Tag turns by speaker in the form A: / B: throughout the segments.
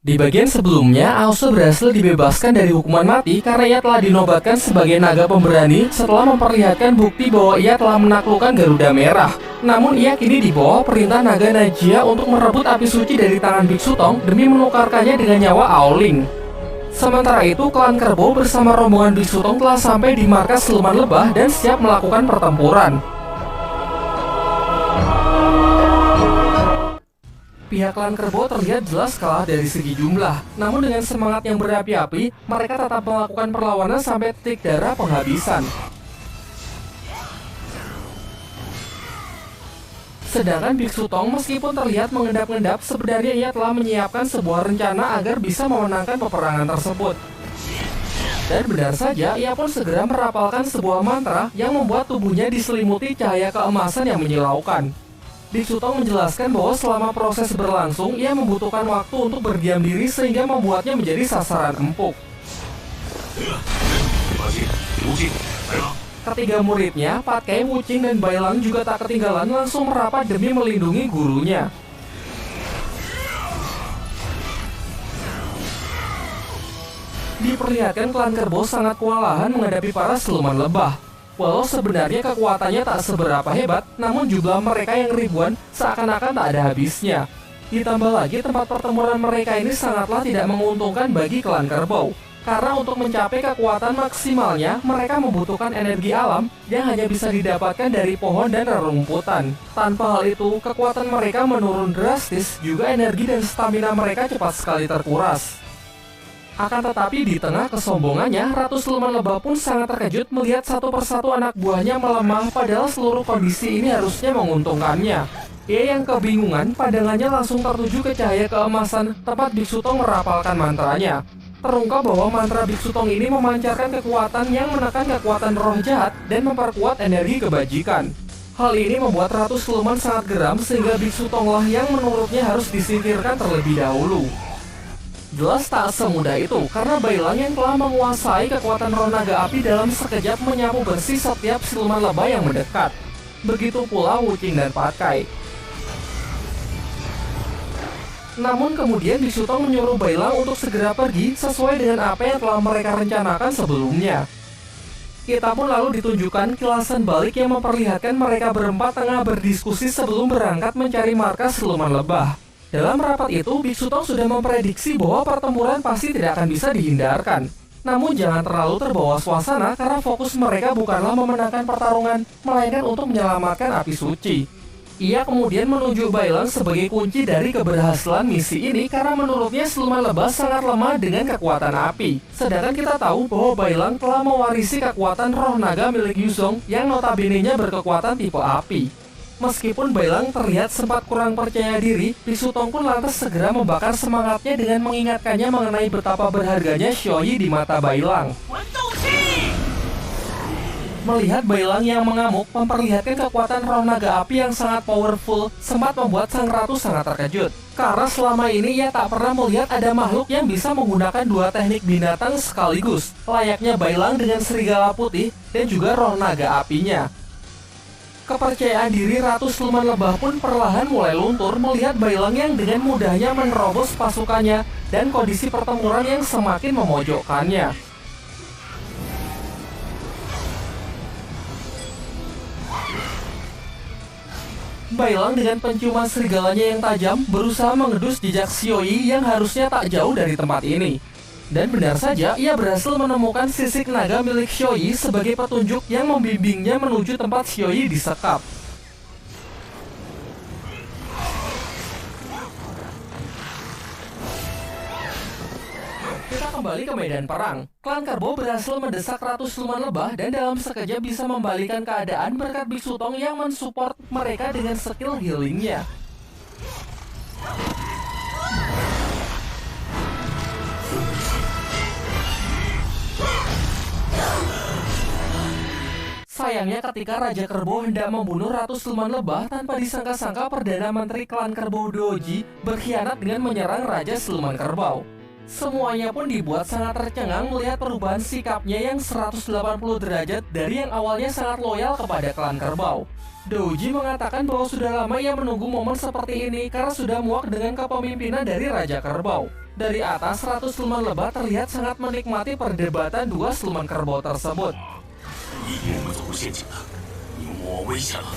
A: Di bagian sebelumnya, Aosu berhasil dibebaskan dari hukuman mati karena ia telah dinobatkan sebagai naga pemberani setelah memperlihatkan bukti bahwa ia telah menaklukkan Garuda Merah. Namun ia kini di bawah perintah naga Najia untuk merebut api suci dari tangan Biksu Tong demi menukarkannya dengan nyawa Aoling. Sementara itu, klan Kerbau bersama rombongan Biksu Tong telah sampai di markas siluman lebah dan siap melakukan pertempuran. Pihak klan Kerbau terlihat jelas kalah dari segi jumlah. Namun dengan semangat yang berapi-api, mereka tetap melakukan perlawanan sampai titik darah penghabisan. Sedangkan Biksu Tong meskipun terlihat mengendap-endap, sebenarnya ia telah menyiapkan sebuah rencana agar bisa memenangkan peperangan tersebut. Dan benar saja, ia pun segera merapalkan sebuah mantra yang membuat tubuhnya diselimuti cahaya keemasan yang menyilaukan. Biksu Tong menjelaskan bahwa selama proses berlangsung, ia membutuhkan waktu untuk berdiam diri sehingga membuatnya menjadi sasaran empuk. Ketiga muridnya, Patkai, Wuqing, dan Bailang juga tak ketinggalan langsung merapat demi melindungi gurunya. Diperlihatkan klan Kerbau sangat kewalahan menghadapi para siluman lebah. Walau sebenarnya kekuatannya tak seberapa hebat, namun jumlah mereka yang ribuan seakan-akan tak ada habisnya. Ditambah lagi tempat pertempuran mereka ini sangatlah tidak menguntungkan bagi klan Kerbau. Karena untuk mencapai kekuatan maksimalnya, mereka membutuhkan energi alam yang hanya bisa didapatkan dari pohon dan rerumputan. Tanpa hal itu, kekuatan mereka menurun drastis, juga energi dan stamina mereka cepat sekali terkuras. Akan tetapi di tengah kesombongannya, Ratu Siluman Lebah pun sangat terkejut melihat satu persatu anak buahnya melemah padahal seluruh kondisi ini harusnya menguntungkannya. Ia yang kebingungan, pandangannya langsung tertuju ke cahaya keemasan tempat Biksu Tong merapalkan mantranya. Terungkap bahwa mantra Biksu Tong ini memancarkan kekuatan yang menekan kekuatan roh jahat dan memperkuat energi kebajikan. Hal ini membuat Ratu Siluman sangat geram sehingga Biksu Tonglah yang menurutnya harus disingkirkan terlebih dahulu. Jelas tak semudah itu, karena Bailang yang telah menguasai kekuatan roh naga api dalam sekejap menyapu bersih setiap siluman lebah yang mendekat. Begitu pula Wuqing dan Patkai. Namun kemudian Biksu Tong menyuruh Bailang untuk segera pergi sesuai dengan apa yang telah mereka rencanakan sebelumnya. Kita pun lalu ditunjukkan kilasan balik yang memperlihatkan mereka berempat tengah berdiskusi sebelum berangkat mencari markas siluman lebah. Dalam rapat itu, Biksu Tong sudah memprediksi bahwa pertempuran pasti tidak akan bisa dihindarkan. Namun jangan terlalu terbawa suasana karena fokus mereka bukanlah memenangkan pertarungan, melainkan untuk menyelamatkan api suci. Ia kemudian menunjuk Bailang sebagai kunci dari keberhasilan misi ini karena menurutnya siluman lebah sangat lemah dengan kekuatan api. Sedangkan kita tahu bahwa Bailang telah mewarisi kekuatan roh naga milik Yuzong yang notabene-nya berkekuatan tipe api. Meskipun Bailang terlihat sempat kurang percaya diri, Biksu Tong pun lantas segera membakar semangatnya dengan mengingatkannya mengenai betapa berharganya Xiaoyi di mata Bailang. Melihat Bailang yang mengamuk memperlihatkan kekuatan roh naga api yang sangat powerful, sempat membuat sang ratu sangat terkejut. Karena selama ini ia tak pernah melihat ada makhluk yang bisa menggunakan dua teknik binatang sekaligus, layaknya Bailang dengan serigala putih dan juga roh naga apinya. Kepercayaan diri Ratu Siluman Lebah pun perlahan mulai luntur melihat Bailang yang dengan mudahnya menerobos pasukannya dan kondisi pertempuran yang semakin memojokkannya. Bailang dengan penciuman serigalanya yang tajam berusaha mengedus jejak Xiaoyi yang harusnya tak jauh dari tempat ini. Dan benar saja, ia berhasil menemukan sisik naga milik Xiaoyi sebagai petunjuk yang membimbingnya menuju tempat Xiaoyi disekap. Kita kembali ke medan perang. Klan Kerbau berhasil mendesak Ratu Siluman Lebah dan dalam sekejap bisa membalikan keadaan berkat Biksu Tong yang mensupport mereka dengan skill healingnya. Sayangnya ketika Raja Kerbau hendak membunuh Ratu Siluman Lebah, tanpa disangka-sangka Perdana Menteri Klan Kerbau Doji berkhianat dengan menyerang Raja Siluman Kerbau. Semuanya pun dibuat sangat tercengang melihat perubahan sikapnya yang 180 derajat dari yang awalnya sangat loyal kepada Klan Kerbau. Doji mengatakan bahwa sudah lama ia menunggu momen seperti ini karena sudah muak dengan kepemimpinan dari Raja Kerbau. Dari atas, Ratu Siluman Lebah terlihat sangat menikmati perdebatan dua siluman kerbau tersebut.
B: 你我们走入陷阱了，你我危险了。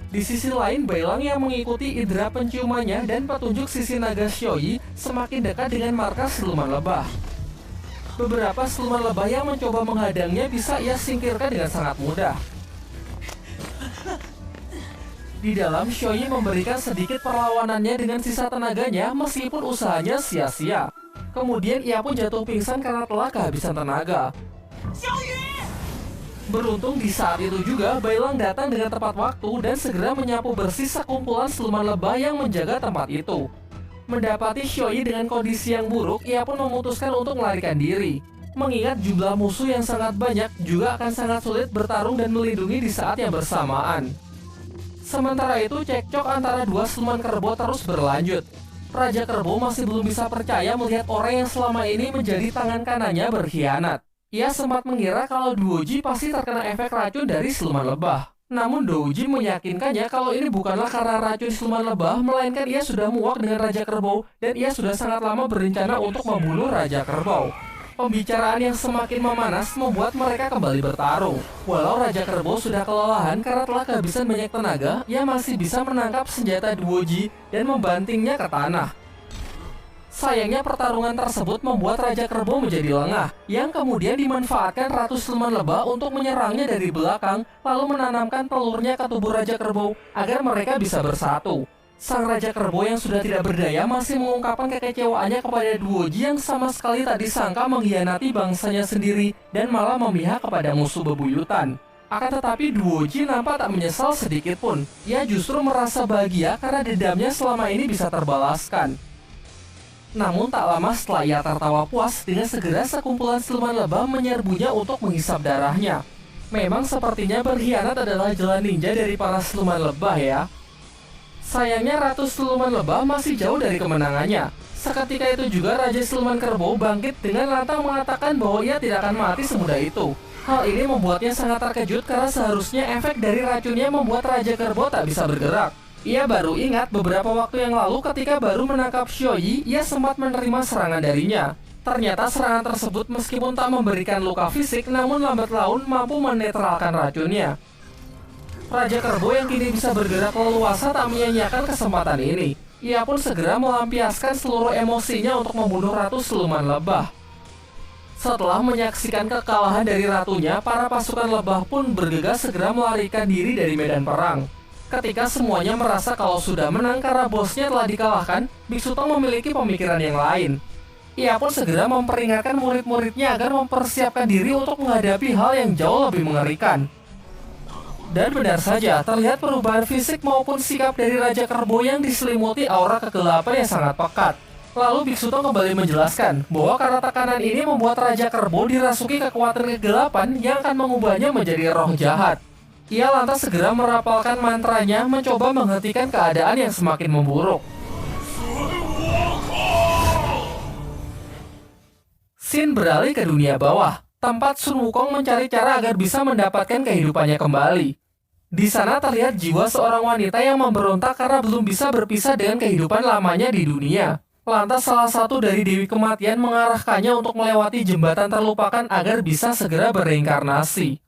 A: Di sisi lain, Bailang yang mengikuti indera penciumannya dan petunjuk sisi naga Xiaoyi semakin dekat dengan markas siluman lebah. Beberapa siluman lebah yang mencoba menghadangnya bisa ia singkirkan dengan sangat mudah. Di dalam, Xiaoyi memberikan sedikit perlawanannya dengan sisa tenaganya meskipun usahanya sia-sia. Kemudian ia pun jatuh pingsan karena telah kehabisan tenaga. Beruntung di saat itu juga Bailang datang dengan tepat waktu dan segera menyapu bersih sekumpulan siluman lebah yang menjaga tempat itu. Mendapati Xiaoyi dengan kondisi yang buruk, ia pun memutuskan untuk melarikan diri. Mengingat jumlah musuh yang sangat banyak, juga akan sangat sulit bertarung dan melindungi di saat yang bersamaan. Sementara itu, cekcok antara dua siluman kerbau terus berlanjut. Raja Kerbau masih belum bisa percaya melihat orang yang selama ini menjadi tangan kanannya berkhianat. Ia sempat mengira kalau Duoji pasti terkena efek racun dari siluman lebah. Namun Douji meyakinkannya kalau ini bukanlah karena racun siluman lebah, melainkan ia sudah muak dengan Raja Kerbau dan ia sudah sangat lama berencana untuk membunuh Raja Kerbau. Pembicaraan yang semakin memanas membuat mereka kembali bertarung. Walau Raja Kerbau sudah kelelahan karena telah kehabisan banyak tenaga, ia masih bisa menangkap senjata Duoji dan membantingnya ke tanah. Sayangnya pertarungan tersebut membuat Raja Kerbau menjadi lengah, yang kemudian dimanfaatkan Ratu Siluman Lebah untuk menyerangnya dari belakang, lalu menanamkan telurnya ke tubuh Raja Kerbau agar mereka bisa bersatu. Sang Raja Kerbau yang sudah tidak berdaya masih mengungkapkan kekecewaannya kepada Duoji yang sama sekali tak disangka mengkhianati bangsanya sendiri dan malah memihak kepada musuh bebuyutan. Akan tetapi Duoji nampak tak menyesal sedikit pun. Ia justru merasa bahagia karena dendamnya selama ini bisa terbalaskan. Namun tak lama setelah ia tertawa puas, dengan segera sekumpulan siluman lebah menyerbunya untuk menghisap darahnya. Memang sepertinya berkhianat adalah jalan ninja dari para siluman lebah ya. Sayangnya Ratu Siluman Lebah masih jauh dari kemenangannya. Seketika itu juga Raja Siluman Kerbau bangkit dengan lantang mengatakan bahwa ia tidak akan mati semudah itu. Hal ini membuatnya sangat terkejut karena seharusnya efek dari racunnya membuat Raja Kerbau tak bisa bergerak. Ia baru ingat beberapa waktu yang lalu ketika baru menangkap Xiaoyi, ia sempat menerima serangan darinya. Ternyata serangan tersebut meskipun tak memberikan luka fisik, namun lambat laun mampu menetralkan racunnya. Raja Kerbau yang kini bisa bergerak leluasa tak menyia-nyiakan kesempatan ini. Ia pun segera melampiaskan seluruh emosinya untuk membunuh Ratu Siluman Lebah. Setelah menyaksikan kekalahan dari ratunya, para pasukan lebah pun bergegas segera melarikan diri dari medan perang. Ketika semuanya merasa kalau sudah menang karena bosnya telah dikalahkan, Biksu Tong memiliki pemikiran yang lain. Ia pun segera memperingatkan murid-muridnya agar mempersiapkan diri untuk menghadapi hal yang jauh lebih mengerikan. Dan benar saja, terlihat perubahan fisik maupun sikap dari Raja Kerbau yang diselimuti aura kegelapan yang sangat pekat. Lalu Biksu Tong kembali menjelaskan bahwa karena tekanan ini membuat Raja Kerbau dirasuki kekuatan kegelapan yang akan mengubahnya menjadi roh jahat. Ia lantas segera merapalkan mantranya mencoba menghentikan keadaan yang semakin memburuk. Scene beralih ke dunia bawah, tempat Sun Wukong mencari cara agar bisa mendapatkan kehidupannya kembali. Di sana terlihat jiwa seorang wanita yang memberontak karena belum bisa berpisah dengan kehidupan lamanya di dunia. Lantas salah satu dari Dewi Kematian mengarahkannya untuk melewati jembatan terlupakan agar bisa segera bereinkarnasi.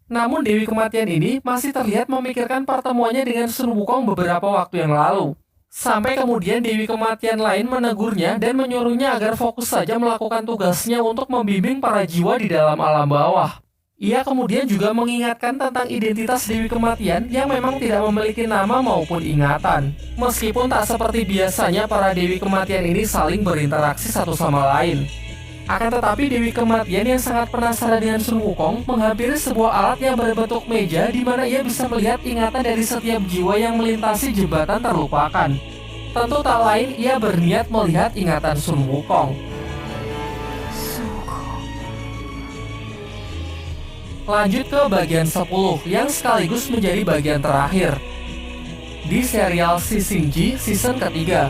A: Namun Dewi Kematian ini masih terlihat memikirkan pertemuannya dengan Sun Wukong beberapa waktu yang lalu. Sampai kemudian Dewi Kematian lain menegurnya dan menyuruhnya agar fokus saja melakukan tugasnya untuk membimbing para jiwa di dalam alam bawah. Ia kemudian juga mengingatkan tentang identitas Dewi Kematian yang memang tidak memiliki nama maupun ingatan. Meskipun tak seperti biasanya para Dewi Kematian ini saling berinteraksi satu sama lain. Akan tetapi Dewi Kematian yang sangat penasaran dengan Sun Wukong menghampiri sebuah alat yang berbentuk meja di mana ia bisa melihat ingatan dari setiap jiwa yang melintasi jembatan terlupakan. Tentu tak lain ia berniat melihat ingatan Sun Wukong. Lanjut ke bagian 10 yang sekaligus menjadi bagian terakhir di serial Sisingji season ketiga.